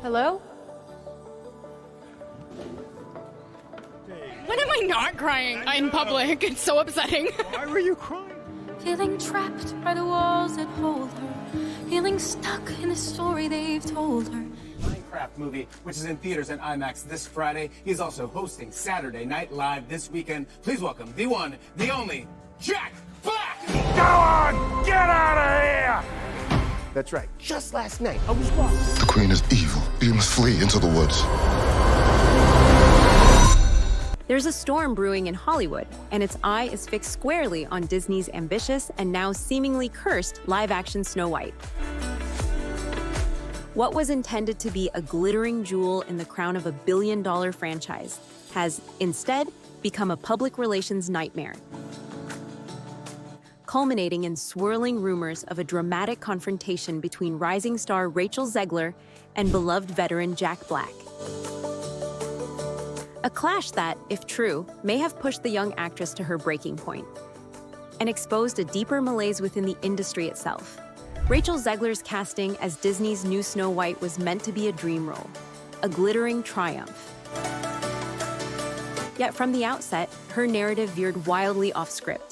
Hello? When am I not crying in public? It's so upsetting. Why were you crying? Feeling trapped by the walls that hold her. Feeling stuck in the story they've told her. Minecraft movie, which is in theaters and IMAX this Friday. He's also hosting Saturday Night Live this weekend. Please welcome the one, the only, Jack Black! Go on! Get out of here! That's right. Just last night, I was walking. The queen is evil. You must flee into the woods. There's a storm brewing in Hollywood, and its eye is fixed squarely on Disney's ambitious and now seemingly cursed live-action Snow White. What was intended to be a glittering jewel in the crown of a billion-dollar franchise has, instead, become a public relations nightmare, culminating in swirling rumors of a dramatic confrontation between rising star Rachel Zegler and beloved veteran Jack Black. A clash that, if true, may have pushed the young actress to her breaking point and exposed a deeper malaise within the industry itself. Rachel Zegler's casting as Disney's new Snow White was meant to be a dream role, a glittering triumph. Yet from the outset, her narrative veered wildly off script.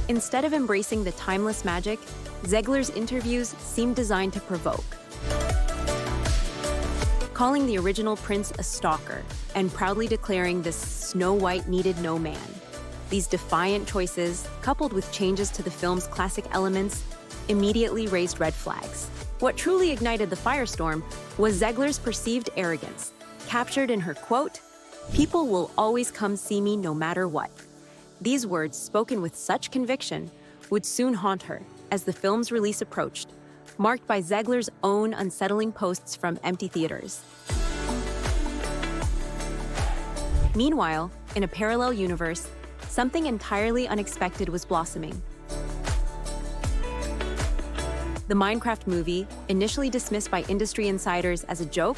Instead of embracing the timeless magic, Zegler's interviews seemed designed to provoke, calling the original prince a stalker and proudly declaring this Snow White needed no man. These defiant choices, coupled with changes to the film's classic elements, immediately raised red flags. What truly ignited the firestorm was Zegler's perceived arrogance, captured in her quote, "People will always come see me no matter what." These words, spoken with such conviction, would soon haunt her as the film's release approached, marked by Zegler's own unsettling posts from empty theaters. Meanwhile, in a parallel universe, something entirely unexpected was blossoming. The Minecraft movie, initially dismissed by industry insiders as a joke,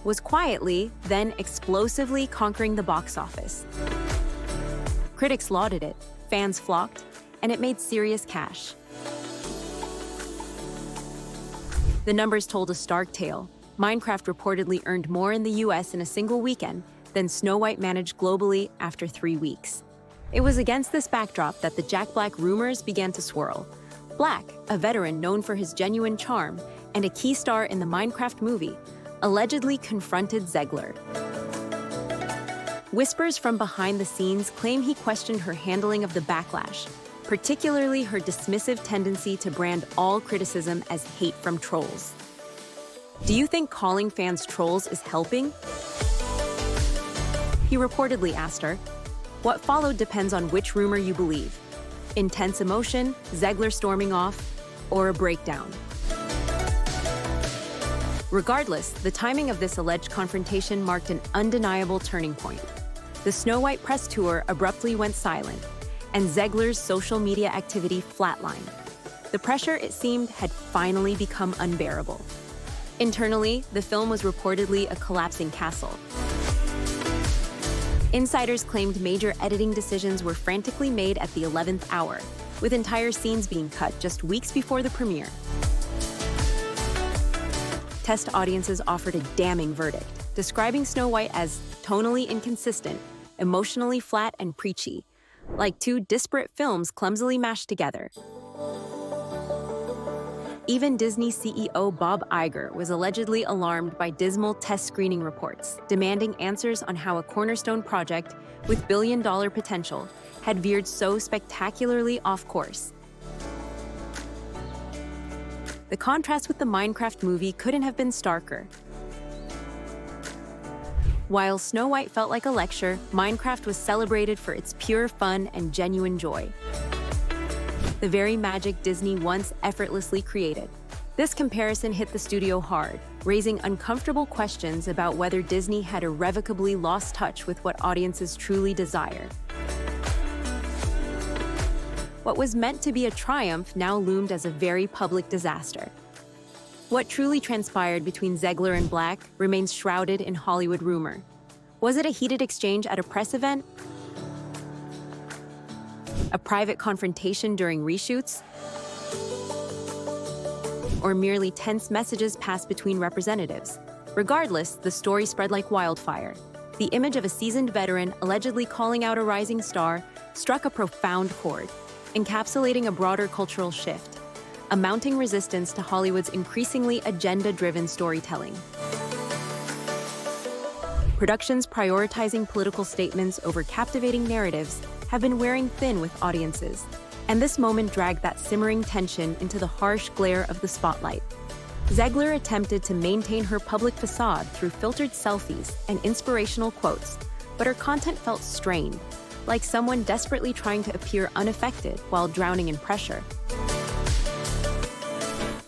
was quietly, then explosively conquering the box office. Critics lauded it, fans flocked, and it made serious cash. The numbers told a stark tale. Minecraft reportedly earned more in the US in a single weekend than Snow White managed globally after 3 weeks. It was against this backdrop that the Jack Black rumors began to swirl. Black, a veteran known for his genuine charm and a key star in the Minecraft movie, allegedly confronted Zegler. Whispers from behind the scenes claim he questioned her handling of the backlash, particularly her dismissive tendency to brand all criticism as hate from trolls. Do you think calling fans trolls is helping? He reportedly asked her. What followed depends on which rumor you believe. Intense emotion, Zegler storming off, or a breakdown. Regardless, the timing of this alleged confrontation marked an undeniable turning point. The Snow White press tour abruptly went silent, and Zegler's social media activity flatlined. The pressure, it seemed, had finally become unbearable. Internally, the film was reportedly a collapsing castle. Insiders claimed major editing decisions were frantically made at the 11th hour, with entire scenes being cut just weeks before the premiere. Test audiences offered a damning verdict, describing Snow White as tonally inconsistent, emotionally flat and preachy, like two disparate films clumsily mashed together. Even Disney CEO Bob Iger was allegedly alarmed by dismal test screening reports, demanding answers on how a cornerstone project with billion-dollar potential had veered so spectacularly off course. The contrast with the Minecraft movie couldn't have been starker. While Snow White felt like a lecture, Minecraft was celebrated for its pure fun and genuine joy, the very magic Disney once effortlessly created. This comparison hit the studio hard, raising uncomfortable questions about whether Disney had irrevocably lost touch with what audiences truly desire. What was meant to be a triumph now loomed as a very public disaster. What truly transpired between Zegler and Black remains shrouded in Hollywood rumor. Was it a heated exchange at a press event? A private confrontation during reshoots? or merely tense messages passed between representatives. Regardless, the story spread like wildfire. The image of a seasoned veteran allegedly calling out a rising star struck a profound chord, encapsulating a broader cultural shift, a mounting resistance to Hollywood's increasingly agenda-driven storytelling. Productions prioritizing political statements over captivating narratives have been wearing thin with audiences, and this moment dragged that simmering tension into the harsh glare of the spotlight. Zegler attempted to maintain her public facade through filtered selfies and inspirational quotes, but her content felt strained, like someone desperately trying to appear unaffected while drowning in pressure.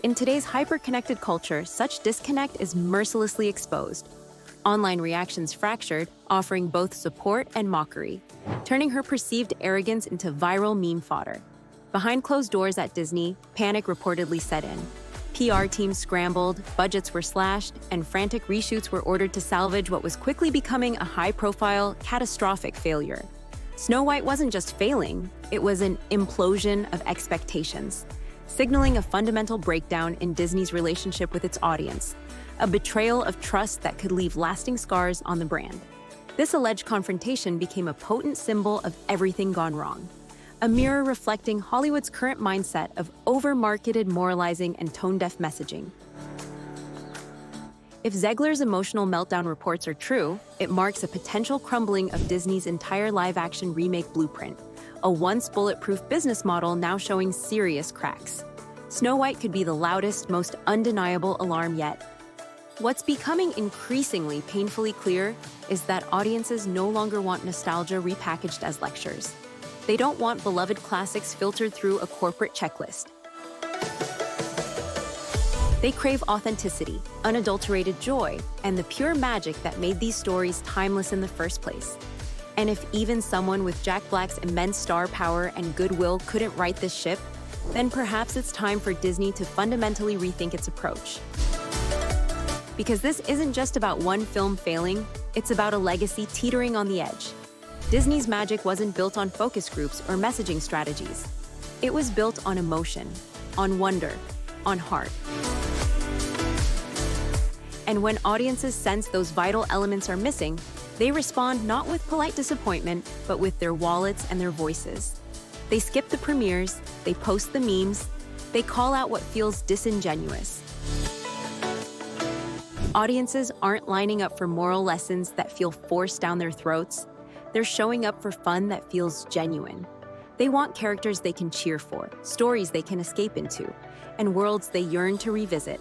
In today's hyper-connected culture, such disconnect is mercilessly exposed. Online reactions fractured, offering both support and mockery, turning her perceived arrogance into viral meme fodder. Behind closed doors at Disney, panic reportedly set in. PR teams scrambled, budgets were slashed, and frantic reshoots were ordered to salvage what was quickly becoming a high-profile, catastrophic failure. Snow White wasn't just failing, it was an implosion of expectations, signaling a fundamental breakdown in Disney's relationship with its audience, a betrayal of trust that could leave lasting scars on the brand. This alleged confrontation became a potent symbol of everything gone wrong, a mirror reflecting Hollywood's current mindset of over-marketed moralizing and tone-deaf messaging. If Zegler's emotional meltdown reports are true, it marks a potential crumbling of Disney's entire live-action remake blueprint, a once bulletproof business model now showing serious cracks. Snow White could be the loudest, most undeniable alarm yet. What's becoming increasingly painfully clear is that audiences no longer want nostalgia repackaged as lectures. They don't want beloved classics filtered through a corporate checklist. They crave authenticity, unadulterated joy, and the pure magic that made these stories timeless in the first place. And if even someone with Jack Black's immense star power and goodwill couldn't right this ship, then perhaps it's time for Disney to fundamentally rethink its approach. Because this isn't just about one film failing, it's about a legacy teetering on the edge. Disney's magic wasn't built on focus groups or messaging strategies. It was built on emotion, on wonder, on heart. And when audiences sense those vital elements are missing, they respond not with polite disappointment, but with their wallets and their voices. They skip the premieres, they post the memes, they call out what feels disingenuous. Audiences aren't lining up for moral lessons that feel forced down their throats. They're showing up for fun that feels genuine. They want characters they can cheer for, stories they can escape into, and worlds they yearn to revisit.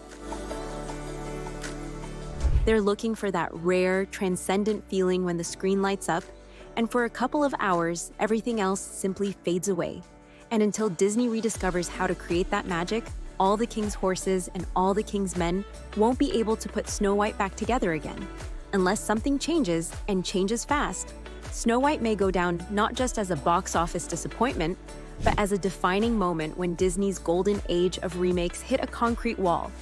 They're looking for that rare, transcendent feeling when the screen lights up, and for a couple of hours, everything else simply fades away. And until Disney rediscovers how to create that magic, all the king's horses and all the king's men won't be able to put Snow White back together again. Unless something changes, and changes fast, Snow White may go down not just as a box office disappointment, but as a defining moment when Disney's golden age of remakes hit a concrete wall.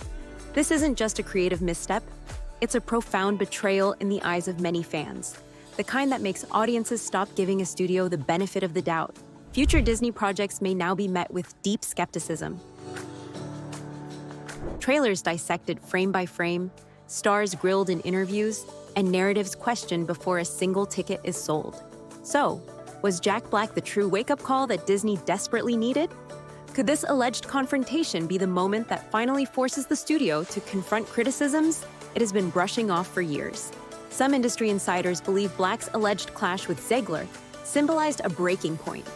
This isn't just a creative misstep, it's a profound betrayal in the eyes of many fans, the kind that makes audiences stop giving a studio the benefit of the doubt. Future Disney projects may now be met with deep skepticism. Trailers dissected frame by frame, stars grilled in interviews, and narratives questioned before a single ticket is sold. So, was Jack Black the true wake-up call that Disney desperately needed? Could this alleged confrontation be the moment that finally forces the studio to confront criticisms it has been brushing off for years? Some industry insiders believe Black's alleged clash with Zegler symbolized a breaking point,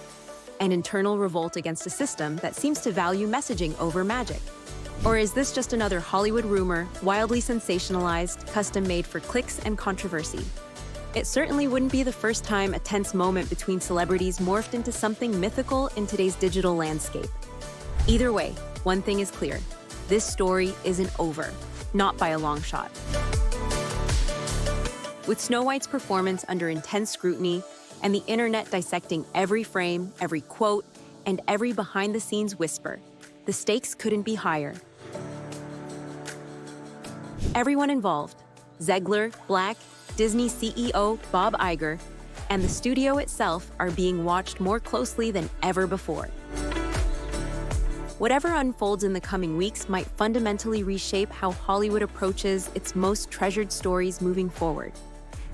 an internal revolt against a system that seems to value messaging over magic. Or is this just another Hollywood rumor, wildly sensationalized, custom-made for clicks and controversy? It certainly wouldn't be the first time a tense moment between celebrities morphed into something mythical in today's digital landscape. Either way, one thing is clear. This story isn't over, not by a long shot. With Snow White's performance under intense scrutiny and the internet dissecting every frame, every quote, and every behind-the-scenes whisper, the stakes couldn't be higher. Everyone involved, Zegler, Black, Disney CEO Bob Iger, and the studio itself are being watched more closely than ever before. Whatever unfolds in the coming weeks might fundamentally reshape how Hollywood approaches its most treasured stories moving forward.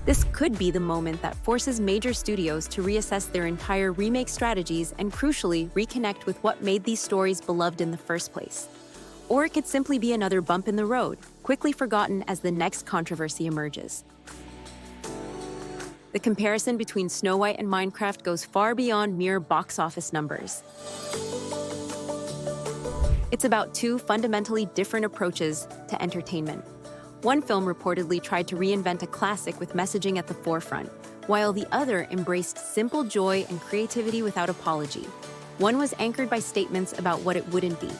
This could be the moment that forces major studios to reassess their entire remake strategies and, crucially, reconnect with what made these stories beloved in the first place. Or it could simply be another bump in the road, quickly forgotten as the next controversy emerges. The comparison between Snow White and Minecraft goes far beyond mere box office numbers. It's about two fundamentally different approaches to entertainment. One film reportedly tried to reinvent a classic with messaging at the forefront, while the other embraced simple joy and creativity without apology. One was anchored by statements about what it wouldn't be,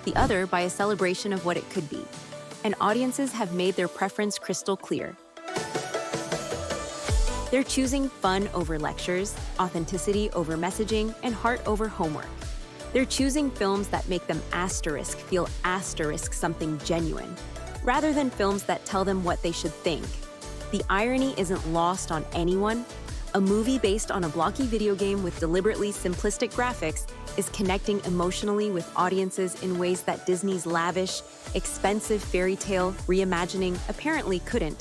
the other by a celebration of what it could be. And audiences have made their preference crystal clear. They're choosing fun over lectures, authenticity over messaging, and heart over homework. They're choosing films that make them feel something genuine, rather than films that tell them what they should think. The irony isn't lost on anyone. A movie based on a blocky video game with deliberately simplistic graphics is connecting emotionally with audiences in ways that Disney's lavish, expensive fairy tale reimagining apparently couldn't.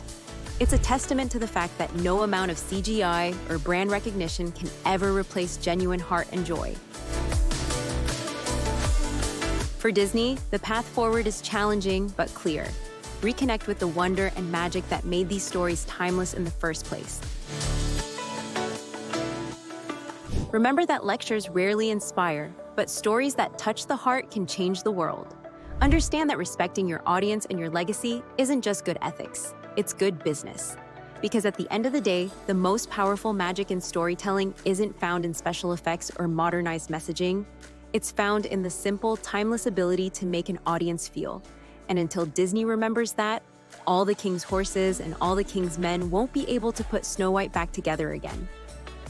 It's a testament to the fact that no amount of CGI or brand recognition can ever replace genuine heart and joy. For Disney, the path forward is challenging but clear. Reconnect with the wonder and magic that made these stories timeless in the first place. Remember that lectures rarely inspire, but stories that touch the heart can change the world. Understand that respecting your audience and your legacy isn't just good ethics, it's good business. Because at the end of the day, the most powerful magic in storytelling isn't found in special effects or modernized messaging. It's found in the simple, timeless ability to make an audience feel. And until Disney remembers that, all the king's horses and all the king's men won't be able to put Snow White back together again.